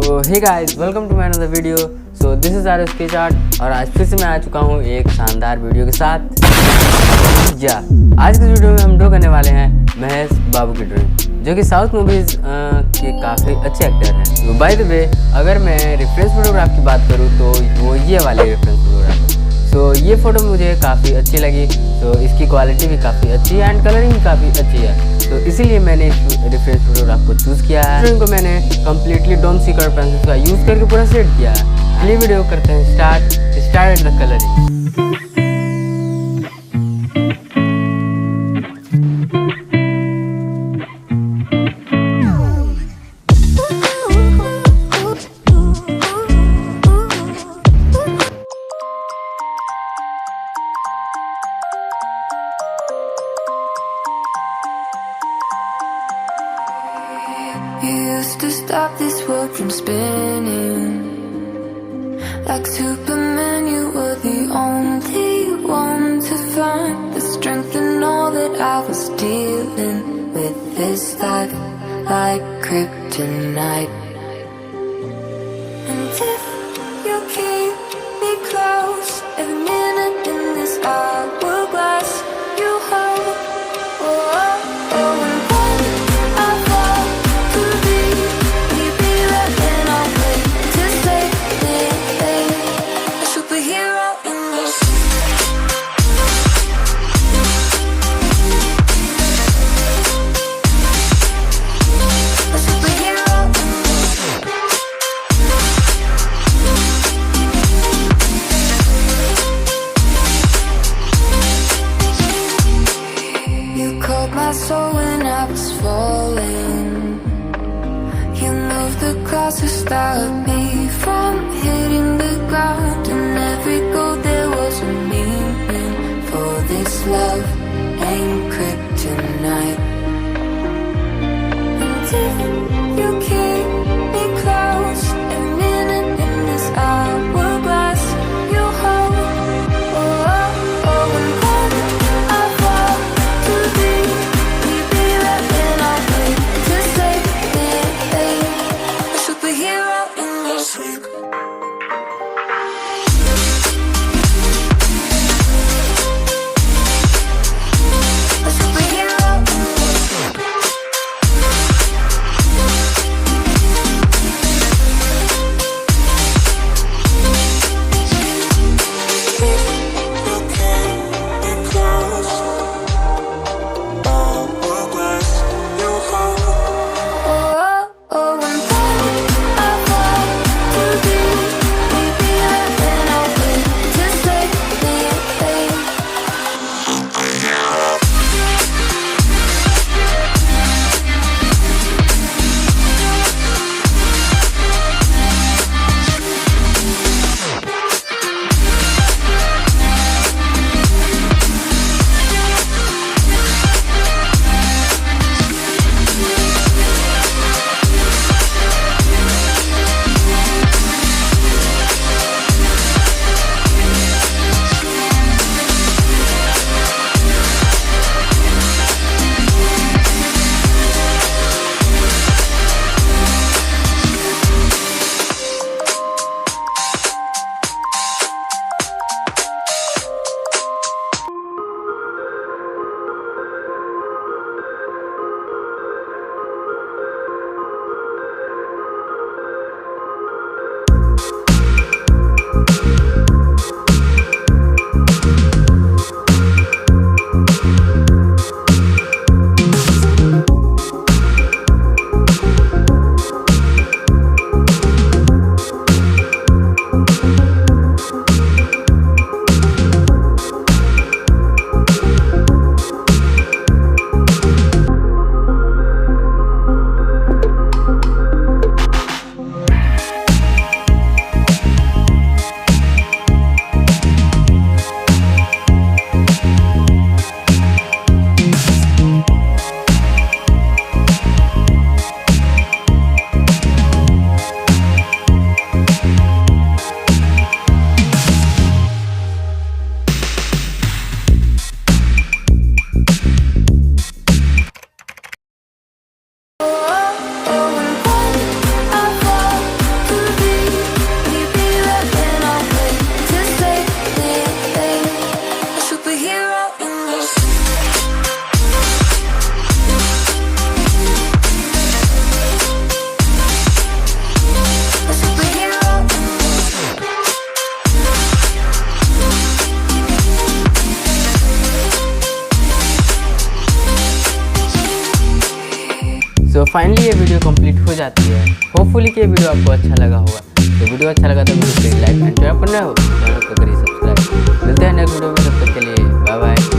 तो hey guys, welcome to my another video. So this is our sketch art और आज फिर से मैं आ चुका हूँ एक शानदार वीडियो के साथ। आज के वीडियो में हम ड्रॉ करने वाले हैं महेश बाबू की ड्राइंग, जो कि साउथ मूवीज़ के काफ़ी अच्छे एक्टर हैं। तो बाय द वे, अगर मैं रेफरेंस फोटोग्राफ की बात करूँ तो वो ये वाले रेफरेंस फोटोग्राफ है। तो ये फ़ोटो मुझे काफ़ी अच्छी लगी। तो इसकी क्वालिटी भी काफ़ी अच्छी है एंड कलरिंग भी काफ़ी अच्छी है। तो इसीलिए मैंने इस रेफरेंस फोटोग्राफ को चूज़ किया है। ड्राइंग को मैंने कम्प्लीटली डोम सीकर पेंसिल का यूज़ करके पूरा सेट किया है। चलिए वीडियो करते हैं start the colouring. You used to stop this world from spinning. Like Superman, you were the only one to find the strength in all that I was dealing with this life, like kryptonite. And if you keep me close, every minute in this hourglass you hold. Oh, oh, oh. My soul when I was falling, you moved the clouds to stop me from hitting the ground. And every goal there was a meaning, for this love ain't kryptonite. And if you keep me close, every minute in this hourglass you hold. Oh, oh, oh, and when I fall to the to be finally ये video complete हो जाती है। Hopefully कि ये video आपको अच्छा लगा होगा। तो वीडियो अच्छा लगा तो वीडियो को लाइक एंड शेयर करना हो, चैनल को करिए सब्सक्राइब। मिलते हैं नेक्स्ट वीडियो में, तब तक के लिए बाय बाय।